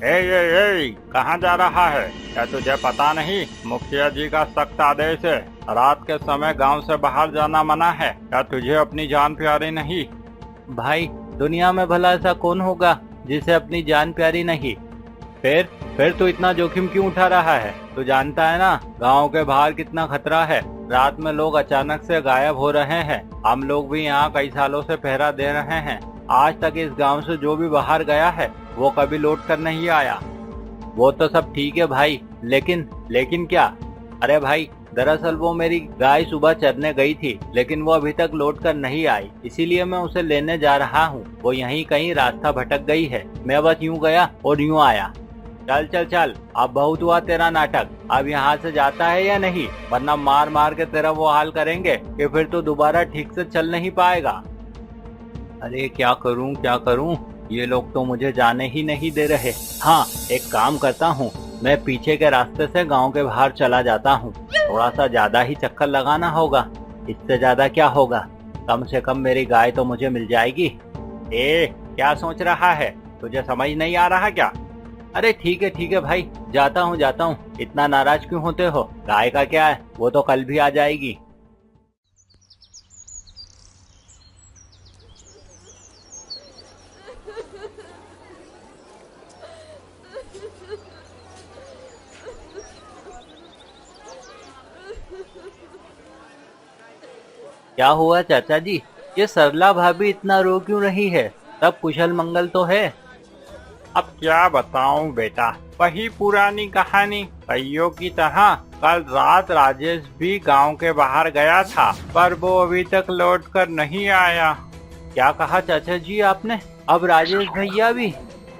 ए, कहाँ जा रहा है? क्या तुझे पता नहीं मुखिया जी का सख्त आदेश है, रात के समय गांव से बाहर जाना मना है। क्या तुझे अपनी जान प्यारी नहीं? भाई, दुनिया में भला ऐसा कौन होगा जिसे अपनी जान प्यारी नहीं। फिर फिर तू इतना जोखिम क्यों उठा रहा है? तू जानता है ना गांव के बाहर कितना खतरा है। रात में लोग अचानक से गायब हो रहे हैं। हम लोग भी यहाँ कई सालों से पहरा दे रहे हैं। आज तक इस गांव से जो भी बाहर गया है वो कभी लौट कर नहीं आया। वो तो सब ठीक है भाई, लेकिन क्या? अरे भाई, दरअसल वो मेरी गाय सुबह चरने गई थी, लेकिन वो अभी तक लौट कर नहीं आई, इसीलिए मैं उसे लेने जा रहा हूँ। वो यहीं कहीं रास्ता भटक गई है। मैं बस यूं गया और यूं आया। चल चल चल, अब बहुत हुआ तेरा नाटक। अब यहाँ से जाता है या नहीं, वरना मार मार के तेरा वो हाल करेंगे कि फिर तो दोबारा ठीक से चल नहीं पाएगा। अरे क्या करूँ, ये लोग तो मुझे जाने ही नहीं दे रहे। हाँ, एक काम करता हूँ, मैं पीछे के रास्ते से गांव के बाहर चला जाता हूँ। थोड़ा सा ज्यादा ही चक्कर लगाना होगा, इससे ज्यादा क्या होगा। कम से कम मेरी गाय तो मुझे मिल जाएगी। क्या सोच रहा है? तुझे समझ नहीं आ रहा क्या? अरे ठीक है भाई, जाता हूँ। इतना नाराज क्यों होते हो? गाय का क्या है, वो तो कल भी आ जाएगी। क्या हुआ चाचा जी? ये सरला भाभी इतना रो क्यों रही है? सब कुशल मंगल तो है? अब क्या बताऊं बेटा, वही पुरानी कहानी कईयों की तरह। कल रात राजेश भी गांव के बाहर गया था, पर वो अभी तक लौट कर नहीं आया। क्या कहा चाचा जी आपने? अब राजेश भैया भी?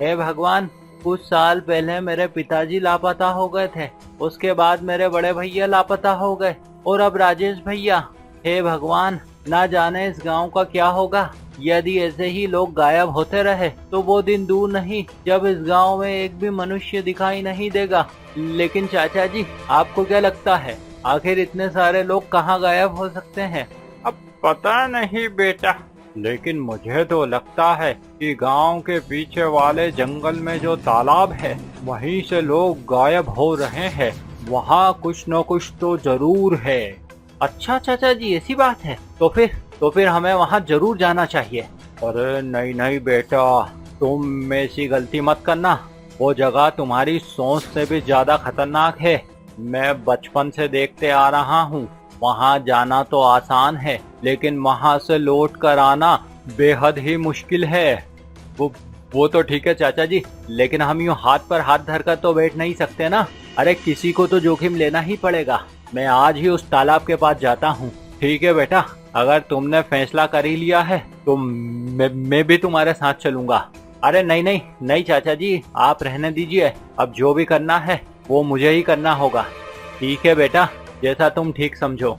हे भगवान, कुछ साल पहले मेरे पिताजी लापता हो गए थे, उसके बाद मेरे बड़े भैया लापता हो गए, और अब राजेश भैया। हे भगवान, ना जाने इस गांव का क्या होगा। यदि ऐसे ही लोग गायब होते रहे तो वो दिन दूर नहीं जब इस गांव में एक भी मनुष्य दिखाई नहीं देगा। लेकिन चाचा जी, आपको क्या लगता है, आखिर इतने सारे लोग कहाँ गायब हो सकते हैं? अब पता नहीं बेटा, लेकिन मुझे तो लगता है कि गांव के पीछे वाले जंगल में जो तालाब है, वहीं से लोग गायब हो रहे हैं। वहाँ कुछ न कुछ तो जरूर है। अच्छा चाचा जी, ऐसी बात है? तो फिर हमें वहाँ जरूर जाना चाहिए। अरे नहीं बेटा, तुम ऐसी गलती मत करना। वो जगह तुम्हारी सोच से भी ज्यादा खतरनाक है। मैं बचपन से देखते आ रहा हूँ। वहाँ जाना तो आसान है, लेकिन वहाँ से लौट कर आना बेहद ही मुश्किल है। वो तो ठीक है चाचा जी, लेकिन हम यूँ हाथ पर हाथ धरकर तो बैठ नहीं सकते ना। अरे किसी को तो जोखिम लेना ही पड़ेगा। मैं आज ही उस तालाब के पास जाता हूँ। ठीक है बेटा, अगर तुमने फैसला कर ही लिया है तो मैं भी तुम्हारे साथ चलूंगा। अरे नहीं चाचा जी, आप रहने दीजिए। अब जो भी करना है वो मुझे ही करना होगा। ठीक है बेटा, जैसा तुम ठीक समझो।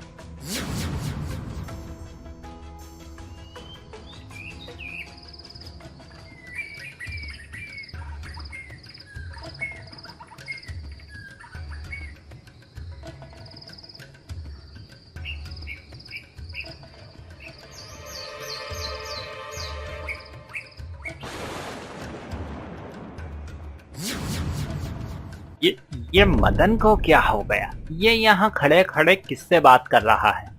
ये मदन को क्या हो गया? ये यहाँ खड़े खड़े किससे बात कर रहा है?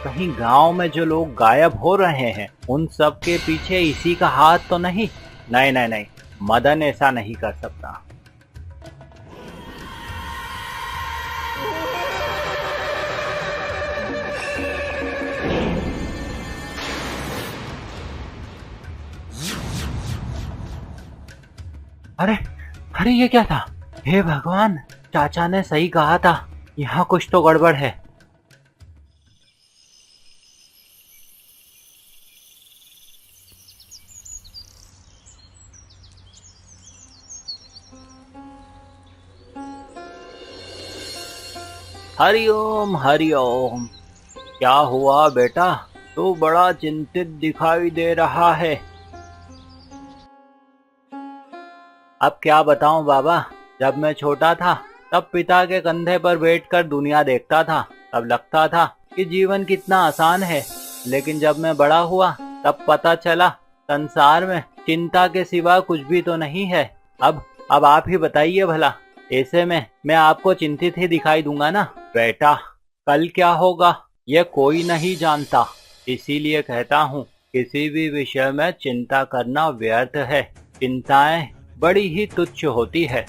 कहीं गांव में जो लोग गायब हो रहे हैं उन सब के पीछे इसी का हाथ तो नहीं? नहीं, मदन ऐसा नहीं कर सकता। अरे ये क्या था? हे भगवान, चाचा ने सही कहा था, यहाँ कुछ तो गड़बड़ है। हरिओम। क्या हुआ बेटा, तू बड़ा चिंतित दिखाई दे रहा है। अब क्या बताऊं बाबा, जब मैं छोटा था तब पिता के कंधे पर बैठकर दुनिया देखता था। तब लगता था कि जीवन कितना आसान है, लेकिन जब मैं बड़ा हुआ तब पता चला संसार में चिंता के सिवा कुछ भी तो नहीं है। अब आप ही बताइए भला, ऐसे में मैं आपको चिंतित ही दिखाई दूंगा ना। बेटा, कल क्या होगा ये कोई नहीं जानता, इसीलिए कहता हूँ किसी भी विषय में चिंता करना व्यर्थ है। चिंताएं बड़ी ही तुच्छ होती है।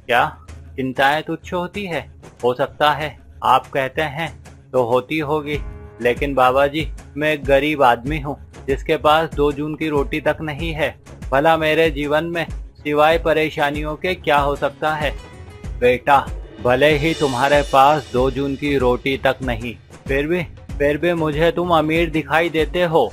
क्या चिंताएं तुच्छ होती है? हो सकता है, आप कहते हैं तो होती होगी, लेकिन बाबा जी मैं एक गरीब आदमी हूँ जिसके पास 2 जून की रोटी तक नहीं है। भला मेरे जीवन में सिवाय परेशानियों के क्या हो सकता है? बेटा, भले ही तुम्हारे पास 2 जून की रोटी तक नहीं, फिर भी मुझे तुम अमीर दिखाई देते हो।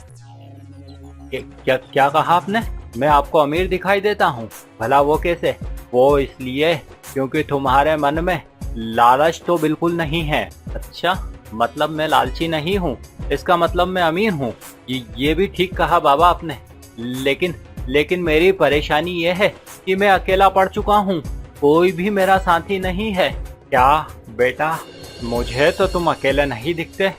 क्या कहा आपने? मैं आपको अमीर दिखाई देता हूँ? भला वो कैसे? वो इसलिए क्योंकि तुम्हारे मन में लालच तो बिल्कुल नहीं है। अच्छा, मतलब मैं लालची नहीं हूँ, इसका मतलब मैं अमीर हूँ। ये भी ठीक कहा बाबा आपने, लेकिन मेरी परेशानी ये है कि मैं अकेला पड़ चुका हूँ, कोई भी मेरा साथी नहीं है। क्या बेटा, मुझे तो तुम अकेले नहीं दिखते।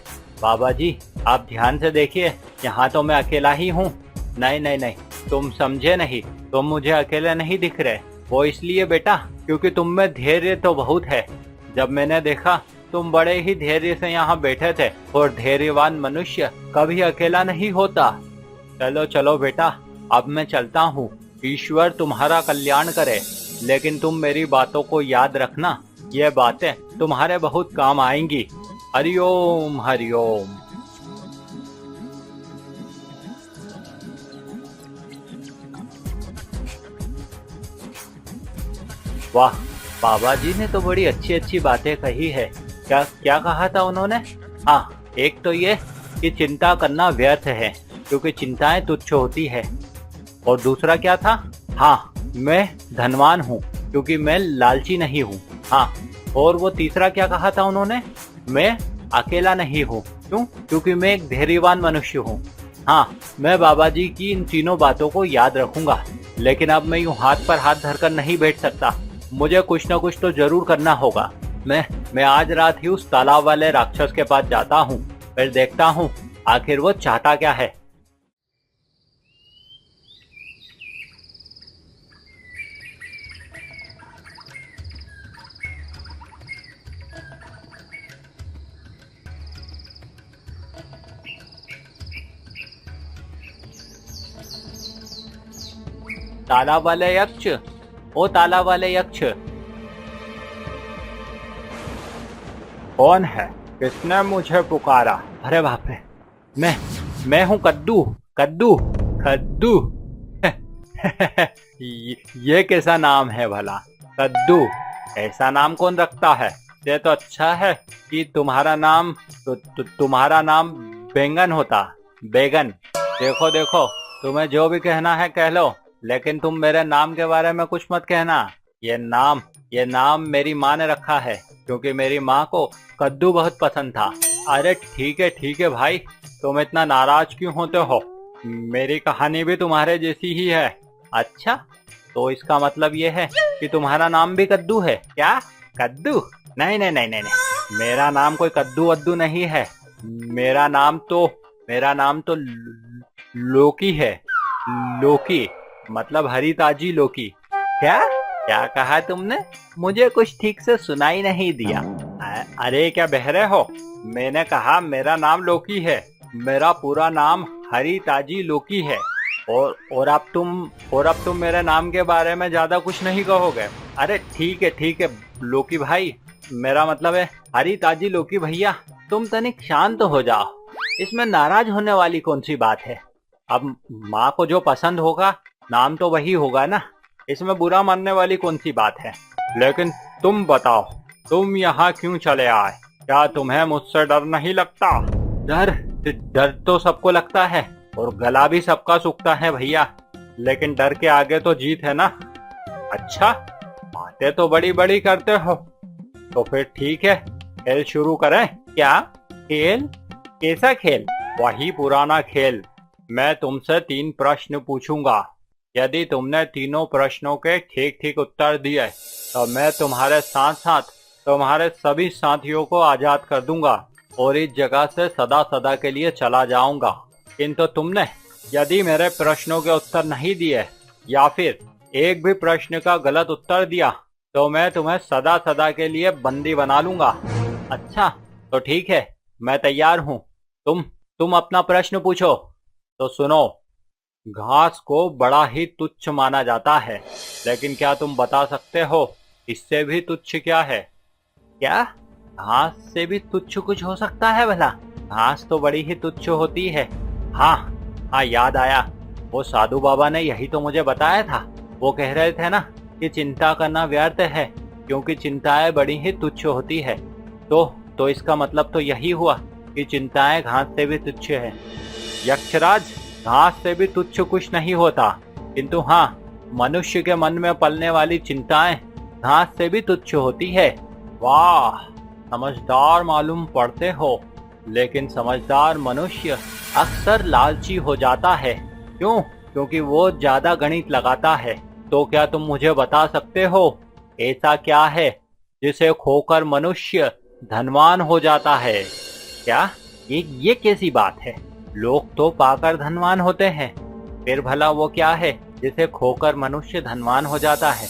बाबा जी आप ध्यान से देखिए, यहाँ तो मैं अकेला ही हूँ। नहीं, तुम समझे नहीं, तुम मुझे अकेले नहीं दिख रहे। वो इसलिए बेटा क्योंकि तुम में धैर्य तो बहुत है। जब मैंने देखा तुम बड़े ही धैर्य से यहाँ बैठे थे, और धैर्यवान मनुष्य कभी अकेला नहीं होता। चलो बेटा, अब मैं चलता हूँ। ईश्वर तुम्हारा कल्याण करे, लेकिन तुम मेरी बातों को याद रखना, ये बातें तुम्हारे बहुत काम आएंगी। हरिओम हरिओम। वाह, बाबा जी ने तो बड़ी अच्छी अच्छी बातें कही है। क्या कहा था उन्होंने? हाँ, एक तो ये कि चिंता करना व्यर्थ है क्योंकि चिंताएं तुच्छ होती है। और दूसरा क्या था? हाँ, मैं धनवान हूँ क्योंकि मैं लालची नहीं हूँ। हाँ, और वो तीसरा क्या कहा था उन्होंने? मैं अकेला नहीं हूँ। क्यों? क्योंकि मैं एक धैर्यवान मनुष्य हूँ। हाँ, मैं बाबा जी की इन तीनों बातों को याद रखूंगा, लेकिन अब मैं यूं हाथ पर हाथ धरकर नहीं बैठ सकता। मुझे कुछ न कुछ तो जरूर करना होगा। मैं आज रात ही उस तालाब वाले राक्षस के पास जाता हूँ, फिर देखता हूँ आखिर वो चाहता क्या है। तालाब वाले यक्ष, ओ तालाब वाले यक्ष। कौन है? किसने मुझे पुकारा? अरे बाप रे, मैं हूँ कद्दू। ये कैसा नाम है भला? कद्दू, ऐसा नाम कौन रखता है? ये तो अच्छा है कि तुम्हारा नाम तुम्हारा नाम बैंगन होता। बैगन। देखो, तुम्हें जो भी कहना है कह लो, लेकिन तुम मेरे नाम के बारे में कुछ मत कहना। ये नाम मेरी माँ ने रखा है क्योंकि मेरी माँ को कद्दू बहुत पसंद था। अरे ठीक है भाई, तुम इतना नाराज क्यों होते हो? मेरी कहानी भी तुम्हारे जैसी ही है। अच्छा, तो इसका मतलब ये है कि तुम्हारा नाम भी कद्दू है क्या? कद्दू? नहीं, मेरा नाम कोई कद्दू वद्दू नहीं है। मेरा नाम तो लोकी है। लोकी मतलब हरी ताजी लौकी। क्या कहा तुमने? मुझे कुछ ठीक से सुनाई नहीं दिया। अरे क्या बहरे हो? मैंने कहा मेरा नाम लोकी है। मेरा पूरा नाम हरी ताजी लोकी है। और अब तुम मेरे नाम के बारे में ज्यादा कुछ नहीं कहोगे? अरे ठीक है लोकी भाई, मेरा मतलब है हरी ताजी लोकी भैया, तुम तनिक शांत हो जाओ। इसमें नाराज होने वाली कौन सी बात है? अब माँ को जो पसंद होगा नाम तो वही होगा ना, इसमें बुरा मानने वाली कौन सी बात है? लेकिन तुम बताओ, तुम यहाँ क्यों चले आए? क्या तुम्हें मुझसे डर नहीं लगता? डर तो सबको लगता है और गला भी सबका सूखता है भैया, लेकिन डर के आगे तो जीत है ना। अच्छा, बातें तो बड़ी बड़ी करते हो। तो फिर ठीक है, खेल शुरू करें? क्या खेल? कैसा खेल? वही पुराना खेल। मैं तुमसे 3 प्रश्न पूछूंगा। यदि तुमने तीनों प्रश्नों के ठीक ठीक उत्तर दिए तो मैं तुम्हारे साथ साथ तुम्हारे सभी साथियों को आजाद कर दूंगा और इस जगह से सदा सदा के लिए चला जाऊंगा। किंतु तुमने यदि मेरे प्रश्नों के उत्तर नहीं दिए या फिर एक भी प्रश्न का गलत उत्तर दिया तो मैं तुम्हें सदा सदा के लिए बंदी बना लूंगा। अच्छा, तो ठीक है, मैं तैयार हूँ। तुम अपना प्रश्न पूछो। तो सुनो, घास को बड़ा ही तुच्छ माना जाता है, लेकिन क्या तुम बता सकते हो इससे भी तुच्छ क्या है? क्या घास से भी तुच्छ कुछ हो सकता है भला? घास तो बड़ी ही तुच्छ होती है। हाँ हाँ, याद आया, वो साधु बाबा ने यही तो मुझे बताया था। वो कह रहे थे ना कि चिंता करना व्यर्थ है क्योंकि चिंताएं बड़ी ही तुच्छ होती है। तो इसका मतलब तो यही हुआ कि चिंताएं घास से भी तुच्छ है। यक्षराज, घास से भी तुच्छ कुछ नहीं होता, किंतु हाँ, मनुष्य के मन में पलने वाली चिंताएं घास से भी तुच्छ होती है। वाह, समझदार मालूम पड़ते हो। लेकिन समझदार मनुष्य अक्सर लालची हो जाता है। क्यों? क्योंकि वो ज्यादा गणित लगाता है। तो क्या तुम मुझे बता सकते हो ऐसा क्या है जिसे खोकर मनुष्य धनवान हो जाता है? क्या ये कैसी बात है? लोग तो पाकर धनवान होते हैं, फिर भला वो क्या है जिसे खोकर मनुष्य धनवान हो जाता है?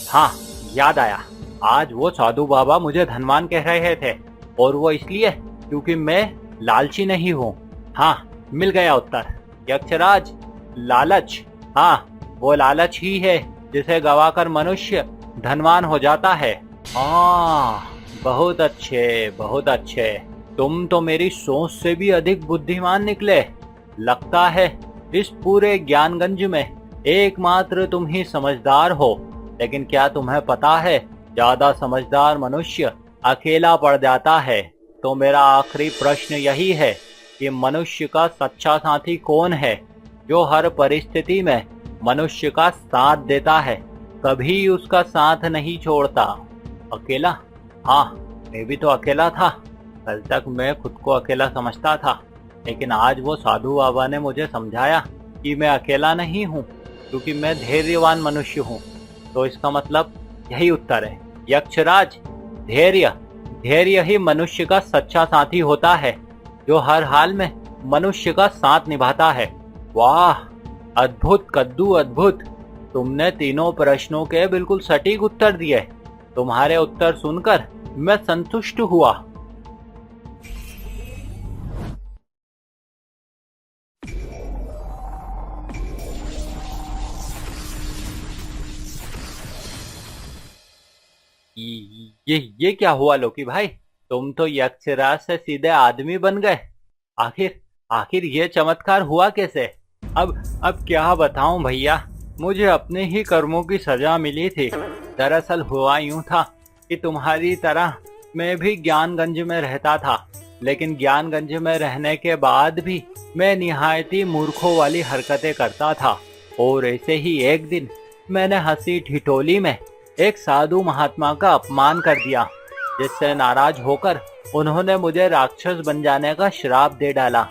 हाँ, याद आया, आज वो साधु बाबा मुझे धनवान कह रहे थे, और वो इसलिए क्योंकि मैं लालची नहीं हूँ। हाँ, मिल गया उत्तर। यक्षराज, लालच, हाँ, वो लालच ही है जिसे गवाकर मनुष्य धनवान हो जाता है। हाँ, बहुत अच्छे, बहुत अच्छे। तुम तो मेरी सोच से भी अधिक बुद्धिमान निकले। लगता है इस पूरे ज्ञानगंज में एकमात्र तुम ही समझदार हो। लेकिन क्या तुम्हें पता है, ज्यादा समझदार मनुष्य अकेला पड़ जाता है। तो मेरा आखिरी प्रश्न यही है कि मनुष्य का सच्चा साथी कौन है, जो हर परिस्थिति में मनुष्य का साथ देता है, कभी उसका साथ नहीं छोड़ता? अकेला? हाँ, मैं भी तो अकेला था। कल तक मैं खुद को अकेला समझता था, लेकिन आज वो साधु बाबा ने मुझे समझाया कि मैं अकेला नहीं हूँ, क्योंकि मैं धैर्यवान मनुष्य हूँ। तो इसका मतलब यही उत्तर है। यक्षराज, धैर्य ही मनुष्य का सच्चा साथी होता है, जो हर हाल में मनुष्य का साथ निभाता है। वाह, अद्भुत कद्दू, अद्भुत। तुमने तीनों प्रश्नों के बिल्कुल सटीक उत्तर दिए। तुम्हारे उत्तर सुनकर मैं संतुष्ट हुआ। ये क्या हुआ लोकी भाई? तुम तो यक्षराज से सीधे आदमी बन गए। आखिर ये चमत्कार हुआ कैसे? अब क्या बताऊं भैया, मुझे अपने ही कर्मों की सजा मिली थी। दरअसल हुआ यूं था कि तुम्हारी तरह मैं भी ज्ञानगंज में रहता था, लेकिन ज्ञानगंज में रहने के बाद भी मैं निहायती मूर्खों वाली हरकतें करता था। और ऐसे ही एक दिन मैंने हंसी ठिठोली में एक साधु महात्मा का अपमान कर दिया, जिससे नाराज होकर उन्होंने मुझे राक्षस बन जाने का श्राप दे डाला।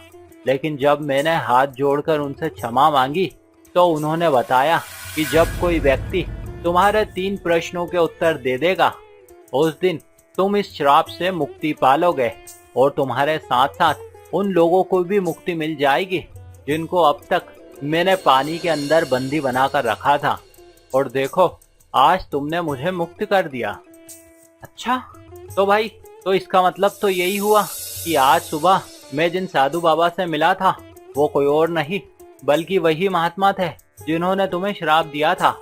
लेकिन जब मैंने हाथ जोड़कर उनसे क्षमा मांगी तो उन्होंने बताया कि जब कोई व्यक्ति तुम्हारे 3 प्रश्नों के उत्तर दे देगा, उस दिन तुम इस श्राप से मुक्ति पालोगे, और तुम्हारे साथ साथ उन लोगों को भी मुक्ति मिल जाएगी जिनको अब तक मैंने पानी के अंदर बंदी बनाकर रखा था। और देखो, आज तुमने मुझे मुक्त कर दिया। अच्छा, तो भाई, तो इसका मतलब तो यही हुआ कि आज सुबह मैं जिन साधु बाबा से मिला था वो कोई और नहीं बल्कि वही महात्मा थे जिन्होंने तुम्हें श्राप दिया था।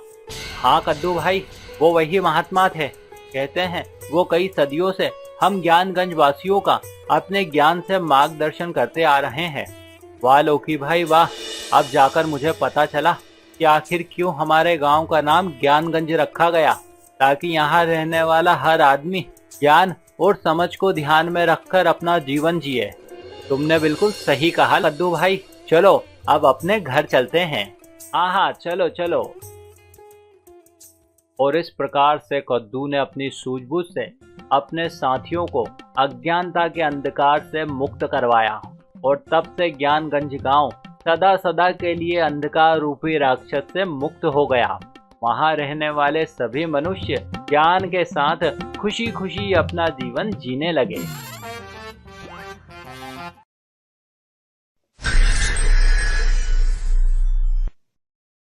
हाँ कद्दू भाई, वो वही महात्मा थे। कहते हैं वो कई सदियों से हम ज्ञानगंज वासियों का अपने ज्ञान से मार्गदर्शन करते आ रहे हैं। वाह लोकी भाई वाह, अब जाकर मुझे पता चला कि आखिर क्यों हमारे गांव का नाम ज्ञानगंज रखा गया, ताकि यहाँ रहने वाला हर आदमी ज्ञान और समझ को ध्यान में रखकर अपना जीवन जिए। तुमने बिल्कुल सही कहा कद्दू भाई। चलो अब अपने घर चलते हैं। हाँ, चलो चलो। और इस प्रकार से कद्दू ने अपनी सूझबूझ से अपने साथियों को अज्ञानता के अंधकार से मुक्त करवाया, और तब से ज्ञानगंज गांव सदा सदा के लिए अंधकार रूपी राक्षस से मुक्त हो गया। वहां रहने वाले सभी मनुष्य ज्ञान के साथ खुशी खुशी अपना जीवन जीने लगे।